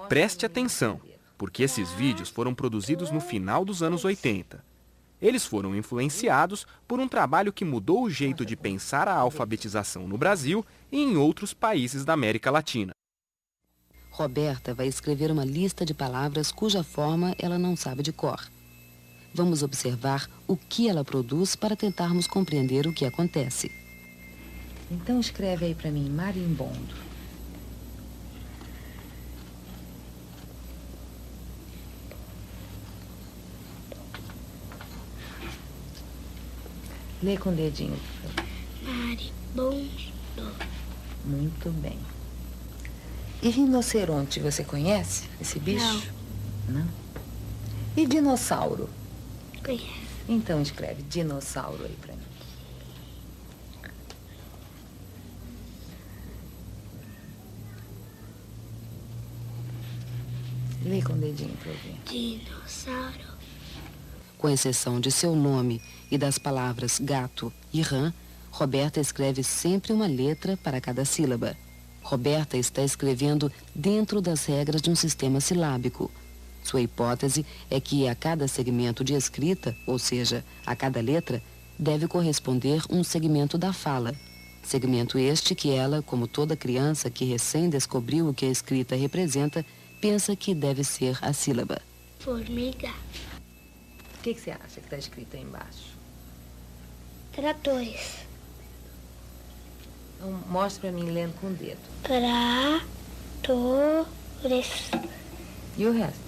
Preste atenção, porque esses vídeos foram produzidos no final dos anos 80. Eles foram influenciados por um trabalho que mudou o jeito de pensar a alfabetização no Brasil e em outros países da América Latina. Roberta vai escrever uma lista de palavras cuja forma ela não sabe de cor. Vamos observar o que ela produz para tentarmos compreender o que acontece. Então escreve aí para mim, marimbondo. Lê com o dedinho, por favor. Marimbondo. Muito bem. E rinoceronte, você conhece esse bicho? Não. E dinossauro? Conheço. Então escreve dinossauro aí pra mim. Lê com o dedinho pra eu ver. Dinossauro. Com exceção de seu nome e das palavras gato e rã, Roberta escreve sempre uma letra para cada sílaba. Roberta está escrevendo dentro das regras de um sistema silábico. Sua hipótese é que a cada segmento de escrita, ou seja, a cada letra, deve corresponder um segmento da fala. Segmento este que ela, como toda criança que recém descobriu o que a escrita representa, pensa que deve ser a sílaba. Formiga. O que você acha que está escrito aí embaixo? Tratores. Então, mostra pra mim lendo com o dedo. Tratores. E o resto?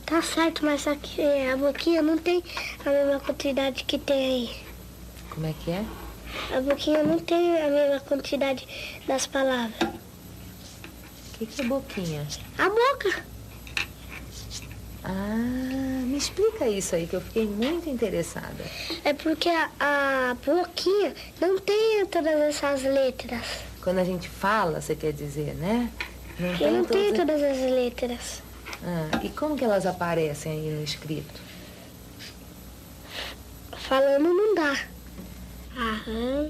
Tá certo, mas aqui a boquinha não tem a mesma quantidade que tem aí. Como é que é? A boquinha não tem a mesma quantidade das palavras. O que é boquinha? A boca. Ah, me explica isso aí, que eu fiquei muito interessada. É porque a boquinha não tem todas essas letras. Quando a gente fala, você quer dizer, né? Porque não tem todas as letras. Ah, e como que elas aparecem aí no escrito? Falando não dá. A rã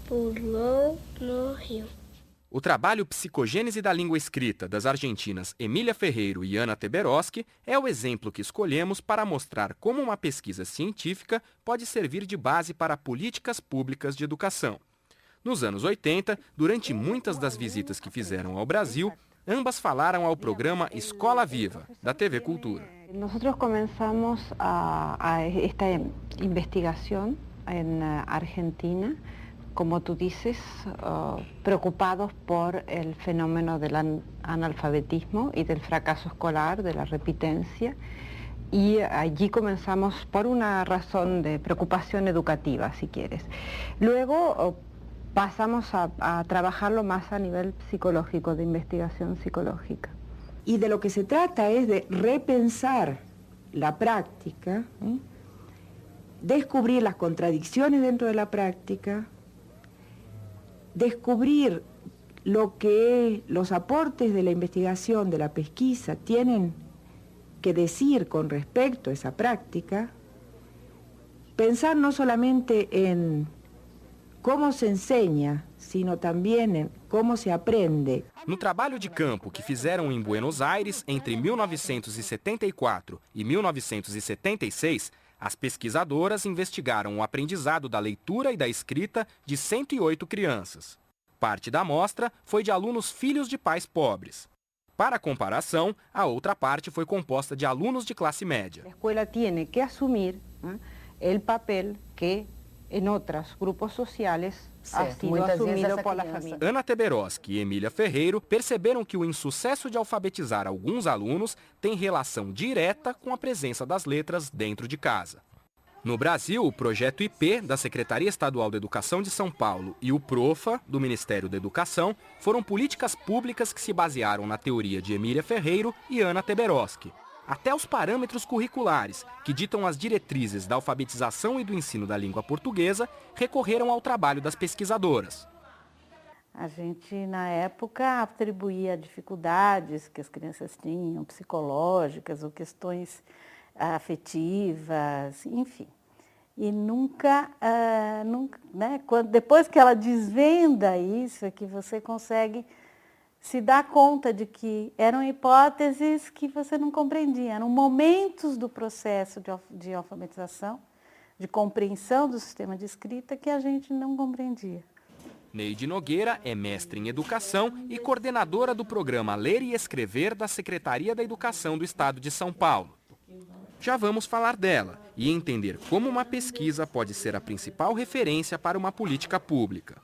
pulou no rio. O trabalho Psicogênese da Língua Escrita das argentinas Emília Ferreiro e Ana Teberoski é o exemplo que escolhemos para mostrar como uma pesquisa científica pode servir de base para políticas públicas de educação. Nos anos 80, durante muitas das visitas que fizeram ao Brasil, ambas falaram ao programa Escola Viva, da TV Cultura. Nós começamos esta investigação na Argentina, como tú dices, preocupados por el fenómeno del analfabetismo y del fracaso escolar, de la repitencia, y allí comenzamos por una razón de preocupación educativa, si quieres. Luego pasamos a trabajarlo más a nivel psicológico, de investigación psicológica. Y de lo que se trata es de repensar la práctica, descubrir las contradicciones dentro de la práctica, descubrir lo que los aportes de la investigación, de la pesquisa, tienen que decir con respecto a esa práctica, pensar no solamente en cómo se enseña, sino também em como se aprende. No trabalho de campo que fizeram em Buenos Aires entre 1974 e 1976, as pesquisadoras investigaram o aprendizado da leitura e da escrita de 108 crianças. Parte da amostra foi de alunos filhos de pais pobres. Para comparação, a outra parte foi composta de alunos de classe média. A escola tem que assumir o papel que em outros grupos sociais ha sido assumido pela família. Ana Teberoski e Emília Ferreiro perceberam que o insucesso de alfabetizar alguns alunos tem relação direta com a presença das letras dentro de casa. No Brasil, o projeto IP, da Secretaria Estadual de Educação de São Paulo, e o PROFA, do Ministério da Educação, foram políticas públicas que se basearam na teoria de Emília Ferreiro e Ana Teberoski. Até os parâmetros curriculares, que ditam as diretrizes da alfabetização e do ensino da língua portuguesa, recorreram ao trabalho das pesquisadoras. A gente, na época, atribuía dificuldades que as crianças tinham, psicológicas ou questões afetivas, enfim. E nunca, né, depois que ela desvenda isso, é que você consegue se dar conta de que eram hipóteses que você não compreendia, eram momentos do processo de alfabetização, de compreensão do sistema de escrita que a gente não compreendia. Neide Nogueira é mestre em educação e coordenadora do programa Ler e Escrever da Secretaria da Educação do Estado de São Paulo. Já vamos falar dela e entender como uma pesquisa pode ser a principal referência para uma política pública.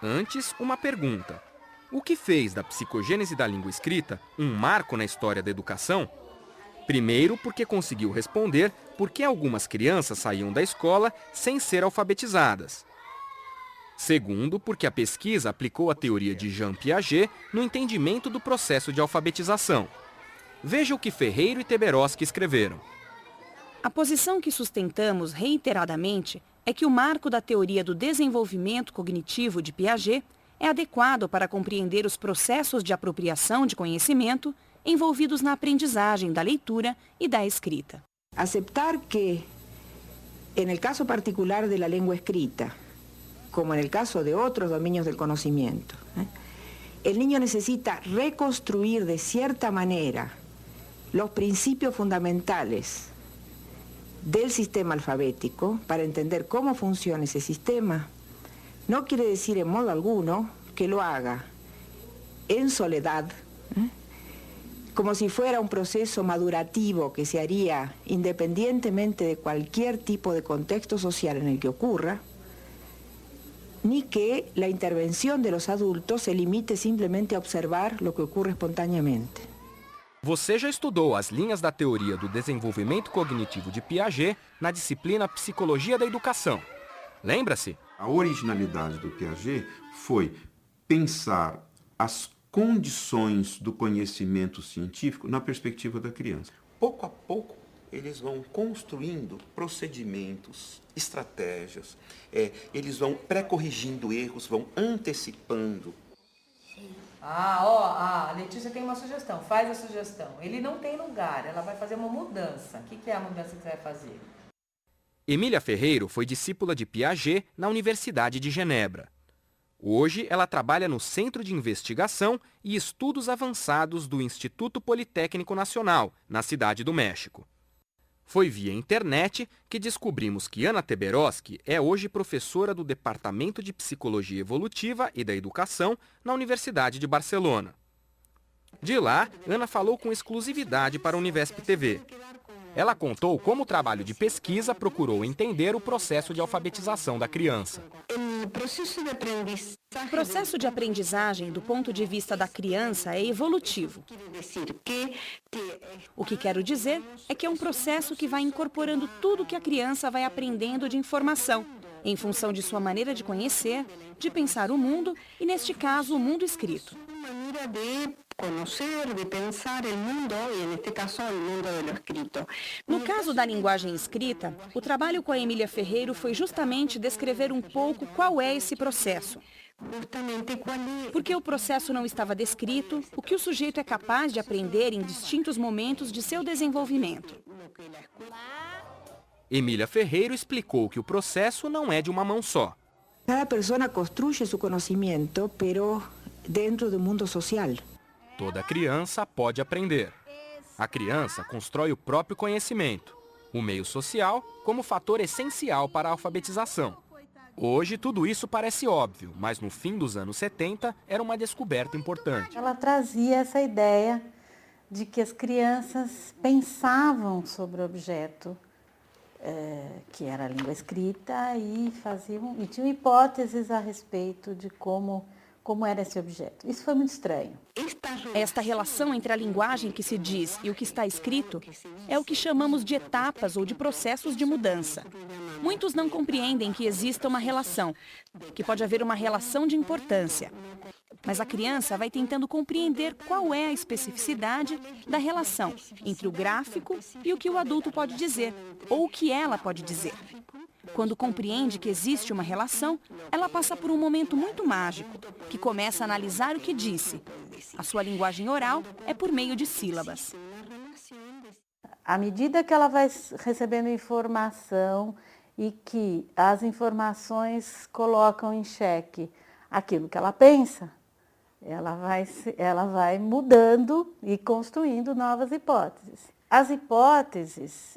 Antes, uma pergunta. O que fez da psicogênese da língua escrita um marco na história da educação? Primeiro, porque conseguiu responder por que algumas crianças saíam da escola sem ser alfabetizadas. Segundo, porque a pesquisa aplicou a teoria de Jean Piaget no entendimento do processo de alfabetização. Veja o que Ferreiro e Teberoski escreveram. A posição que sustentamos reiteradamente é que o marco da teoria do desenvolvimento cognitivo de Piaget é adequado para compreender os processos de apropriação de conhecimento envolvidos na aprendizagem da leitura e da escrita. Aceptar que, en el caso particular de la lengua escrita, como en el caso de otros dominios del conocimiento, el niño necesita reconstruir de cierta manera los principios fundamentales del sistema alfabético para entender cómo funciona ese sistema, no quiere decir en modo alguno que lo haga en soledad, como si fuera un proceso madurativo que se haría independientemente de cualquier tipo de contexto social en el que ocurra, ni que la intervención de los adultos se limite simplemente a observar lo que ocurre espontaneamente. Você já estudou as linhas da teoria do desenvolvimento cognitivo de Piaget na disciplina Psicologia da Educação. Lembra-se? A originalidade do Piaget foi pensar as condições do conhecimento científico na perspectiva da criança. Pouco a pouco, eles vão construindo procedimentos, estratégias, eles vão pré-corrigindo erros, vão antecipando. A Letícia tem uma sugestão, faz a sugestão. Ele não tem lugar, ela vai fazer uma mudança. O que é a mudança que você vai fazer? Emília Ferreiro foi discípula de Piaget na Universidade de Genebra. Hoje, ela trabalha no Centro de Investigação e Estudos Avançados do Instituto Politécnico Nacional, na Cidade do México. Foi via internet que descobrimos que Ana Teberoski é hoje professora do Departamento de Psicologia Evolutiva e da Educação na Universidade de Barcelona. De lá, Ana falou com exclusividade para a Univesp TV. Ela contou como o trabalho de pesquisa procurou entender o processo de alfabetização da criança. O processo de aprendizagem, do ponto de vista da criança, é evolutivo. O que quero dizer é que é um processo que vai incorporando tudo que a criança vai aprendendo de informação, em função de sua maneira de conhecer, de pensar o mundo e, neste caso, o mundo escrito. de pensar el mundo, y en este caso el mundo de lo escrito. No caso da linguagem escrita, o trabalho com a Emília Ferreiro foi justamente descrever um pouco qual é esse processo. Porque o processo não estava descrito, o que o sujeito é capaz de aprender em distintos momentos de seu desenvolvimento. Emília Ferreiro explicou que o processo não é de uma mão só. Cada persona construye su conocimiento, pero dentro de un mundo social. Toda criança pode aprender. A criança constrói o próprio conhecimento, o meio social como fator essencial para a alfabetização. Hoje tudo isso parece óbvio, mas no fim dos anos 70 era uma descoberta importante. Ela trazia essa ideia de que as crianças pensavam sobre o objeto, que era a língua escrita, e tinham hipóteses a respeito de como era esse objeto. Isso foi muito estranho. Esta relação entre a linguagem que se diz e o que está escrito é o que chamamos de etapas ou de processos de mudança. Muitos não compreendem que exista uma relação, que pode haver uma relação de importância. Mas a criança vai tentando compreender qual é a especificidade da relação entre o gráfico e o que o adulto pode dizer, ou o que ela pode dizer. Quando compreende que existe uma relação, ela passa por um momento muito mágico, que começa a analisar o que disse. A sua linguagem oral é por meio de sílabas. À medida que ela vai recebendo informação e que as informações colocam em xeque aquilo que ela pensa, ela vai mudando e construindo novas hipóteses. As hipóteses,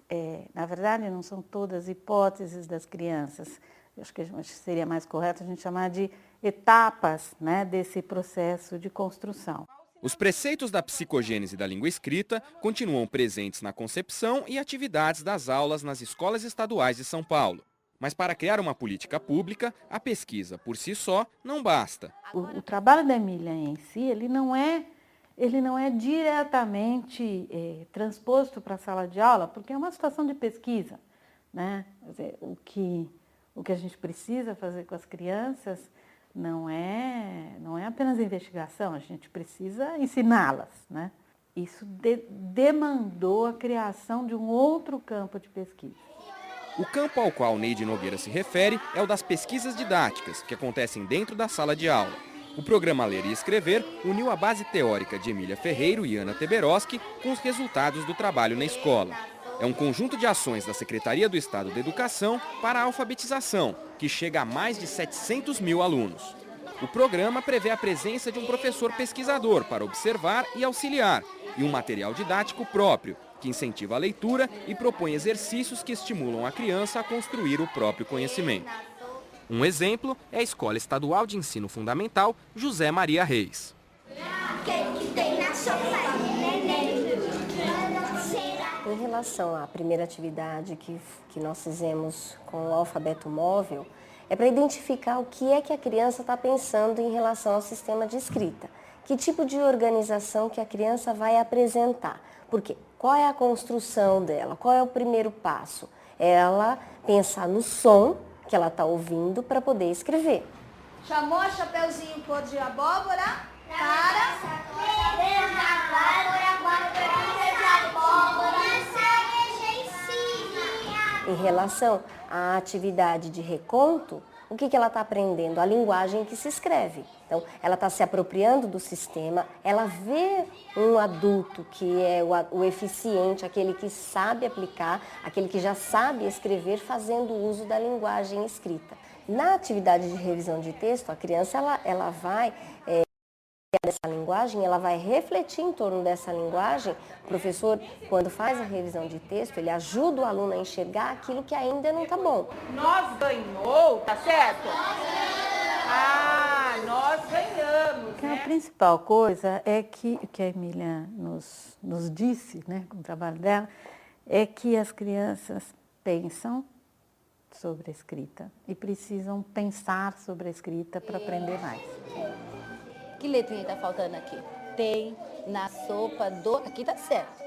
na verdade, não são todas hipóteses das crianças. Eu acho que seria mais correto a gente chamar de etapas, né, desse processo de construção. Os preceitos da psicogênese da língua escrita continuam presentes na concepção e atividades das aulas nas escolas estaduais de São Paulo. Mas para criar uma política pública, a pesquisa por si só não basta. O trabalho da Emília em si, ele não é diretamente transposto para a sala de aula, porque é uma situação de pesquisa, né? Quer dizer, o que a gente precisa fazer com as crianças não é apenas investigação, a gente precisa ensiná-las, né? Isso demandou a criação de um outro campo de pesquisa. O campo ao qual Neide Nogueira se refere é o das pesquisas didáticas, que acontecem dentro da sala de aula. O programa Ler e Escrever uniu a base teórica de Emília Ferreiro e Ana Teberoski com os resultados do trabalho na escola. É um conjunto de ações da Secretaria do Estado da Educação para a alfabetização, que chega a mais de 700 mil alunos. O programa prevê a presença de um professor pesquisador para observar e auxiliar, e um material didático próprio, que incentiva a leitura e propõe exercícios que estimulam a criança a construir o próprio conhecimento. Um exemplo é a Escola Estadual de Ensino Fundamental José Maria Reis. Em relação à primeira atividade que nós fizemos com o alfabeto móvel, é para identificar o que é que a criança está pensando em relação ao sistema de escrita. Que tipo de organização que a criança vai apresentar. Porque qual é a construção dela? Qual é o primeiro passo? Ela pensar no som que ela está ouvindo para poder escrever. Chamou a Chapeuzinho cor de abóbora para... Em relação à atividade de reconto, o que ela está aprendendo? A linguagem que se escreve. Então, ela está se apropriando do sistema, ela vê um adulto que é o eficiente, aquele que sabe aplicar, aquele que já sabe escrever, fazendo uso da linguagem escrita. Na atividade de revisão de texto, a criança ela vai dessa linguagem, ela vai refletir em torno dessa linguagem. O professor, quando faz a revisão de texto, ele ajuda o aluno a enxergar aquilo que ainda não está bom. Nós ganhou, tá certo? Nós ganhamos, né? A principal coisa é que a Emília nos disse, né, com o trabalho dela, é que as crianças pensam sobre a escrita e precisam pensar sobre a escrita para aprender mais. Que letrinha está faltando aqui? Tem na sopa do... Aqui tá certo.